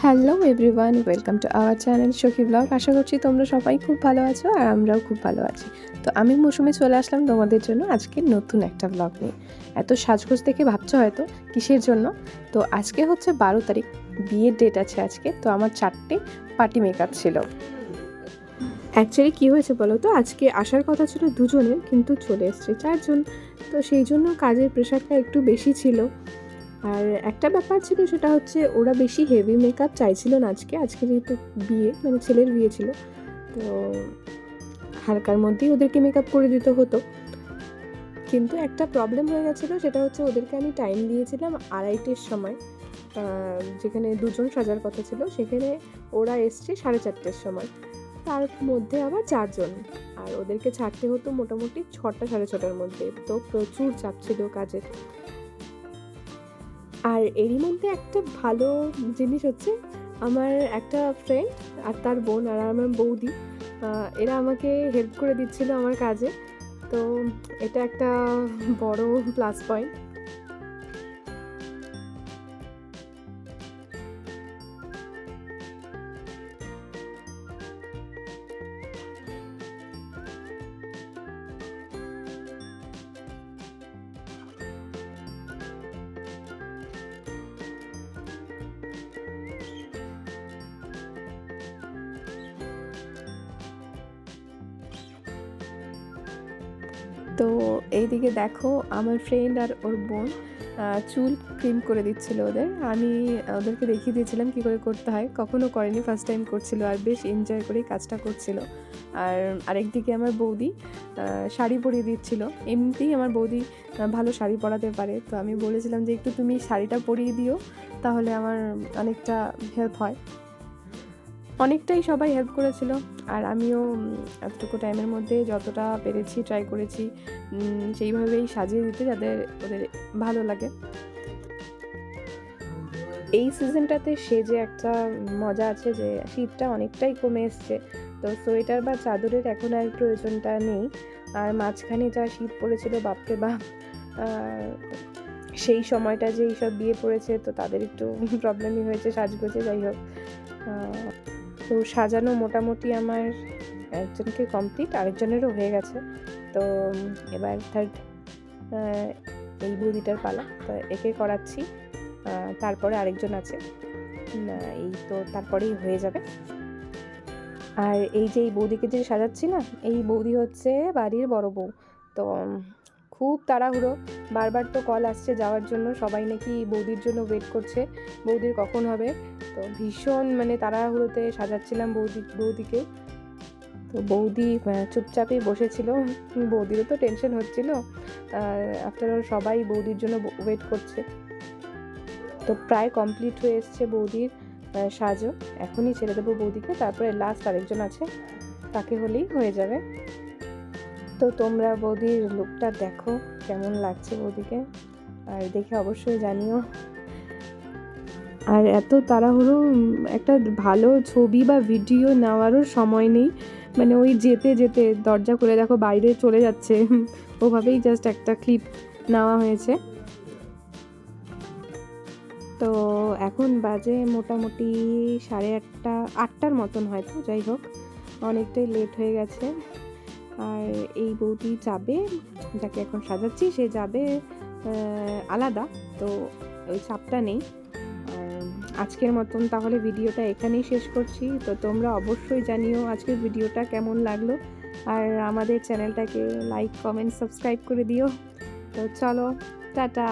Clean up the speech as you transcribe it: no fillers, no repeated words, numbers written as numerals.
Hello everyone, welcome to our channel সখী blog. আশা করছি তোমরা সবাই খুব ভালো আছো আর আমরাও খুব ভালো আছি। তো আমি মৌসুমে চলে আসলাম তোমাদের জন্য আজকে নতুন একটা ব্লগ নিয়ে। এত সাজগোজ দেখে ভাবছো হয়তো কিসের জন্য। তো আজকে হচ্ছে 12 তারিখ, বিয়ের ডেট আছে আজকে। তো আমার 4টে পার্টি মেকআপ ছিল। অ্যাকচুয়ালি কী হয়েছে বলো তো, আজকে আসার কথা ছিল দুজনের, কিন্তু চলে এসছে 4জন। তো সেই জন্য কাজের প্রেশারটা একটু বেশি ছিল। আর একটা ব্যাপার ছিল, সেটা হচ্ছে ওরা বেশি হেভি মেকআপ চাইছিল না আজকে যেহেতু বিয়ে, মানে ছেলের বিয়ে ছিল, তো হালকার মধ্যেই ওদেরকে মেকআপ করে দিতে হতো। কিন্তু একটা প্রবলেম হয়ে গেছিলো, সেটা হচ্ছে ওদেরকে আমি টাইম দিয়েছিলাম 2:30-এর সময়, যেখানে দুজন সাজার কথা ছিল সেখানে ওরা এসছে 4:30-এর সময়। তার মধ্যে আবার 4জন, আর ওদেরকে ছাড়তে হতো মোটামুটি 6টা 6:30-টার মধ্যে। তো প্রচুর চাপ ছিল কাজের। আর এরই মধ্যে একটা ভালো জিনিস হচ্ছে, আমার একটা ফ্রেন্ড আর তার বোন আর আমার বৌদি, এরা আমাকে হেল্প করে দিচ্ছিল আমার কাজে। তো এটা একটা বড় প্লাস পয়েন্ট। তো এইদিকে দেখো, আমার ফ্রেন্ড আর ওর বোন চুল ক্রিম করে দিচ্ছিল ওদের। আমি ওদেরকে দেখিয়ে দিয়েছিলাম কী করে করতে হয়, কখনো করেনি, ফার্স্ট টাইম করছিল আর বেশ এনজয় করেই কাজটা করছিল। আর আরেকদিকে আমার বৌদি শাড়ি পরিয়ে দিচ্ছিল। এমনিতেই আমার বৌদি ভালো শাড়ি পরাতে পারে, তো আমি বলেছিলাম যে একটু তুমি শাড়িটা পরিয়ে দিও, তাহলে আমার অনেকটা হেল্প হয়। অনেকটাই সবাই হেল্প করেছিল, আর আমিও এতটুকু টাইমের মধ্যে যতটা পেরেছি ট্রাই করেছি সেইভাবেই সাজিয়ে দিতে, যাতে ওদের ভালো লাগে। এই সিজনটাতে সেজে একটা মজা আছে যে শীতটা অনেকটাই কমে এসছে, তো সোয়েটার বা চাদরের এখন আর প্রয়োজনটা নেই। আর মাঝখানে যা শীত পড়েছিল, বাপরে বাপ, সেই সময়টা যে এইসব বিয়ে পড়েছে, তো তাদের একটু প্রবলেমই হয়েছে সাজগোজে। যাই হোক, তো সাজানো মোটামুটি আমার একজনকে কমপ্লিট, আরেকজনেরও হয়ে গেছে। তো এবার থার্ড এই বৌদিটার পালা, তো একে করাচ্ছি, তারপরে আরেকজন আছে, এই তো তারপরেই হয়ে যাবে। আর এই যে এই বৌদিকে যে সাজাচ্ছি না, এই বৌদি হচ্ছে বাড়ির বড় বউ। তো খুব তাড়াহুড়ো, বারবার তো কল আসছে যাওয়ার জন্য, সবাই নাকি বৌদির জন্য ওয়েট করছে, বৌদির কখন হবে। তো ভীষণ তাড়াহুড়োতে সাজাচ্ছিলাম বৌদিকে। তো বৌদি চুপচাপই বসেছিল, বৌদিরও তো টেনশন হচ্ছিল, আফটার অল সবাই বৌদির জন্য ওয়েট করছে। তো প্রায় কমপ্লিট হয়ে এসছে বৌদির সাজও, এখনই ছেড়ে দেবো বৌদিকে, তারপরে লাস্ট আরেকজন আছে, তাকে হলেই হয়ে যাবে। তো তোমরা বৌদির লুকটা দেখো কেমন লাগছে বৌদিকে, আর দেখে অবশ্যই জানিও। আর এত তাড়াহুড়ো, একটা ভালো ছবি বা ভিডিও নেওয়ারও সময় নেই, ওই যেতে যেতে দরজা খুলে দেখো বাইরে চলে যাচ্ছে, ওভাবেই জাস্ট একটা ক্লিপ নেওয়া হয়েছে। তো এখন বাজে মোটামুটি 8:30-8টার মতন হয়তো, যাই হোক অনেকটাই লেট হয়ে গেছে। আর এই বৌদি যাবে, যাকে এখন সাজাচ্ছি, সে যাবে আলাদা, তো ওই চাপটা নেই। আজকের মতন তাহলে ভিডিওটা এখানেই শেষ করছি। তো তোমরা অবশ্যই জানিও আজকের ভিডিওটা কেমন লাগলো, আর আমাদের চ্যানেলটাকে লাইক, কমেন্ট, সাবস্ক্রাইব করে দিও। তো চলো, টাটা।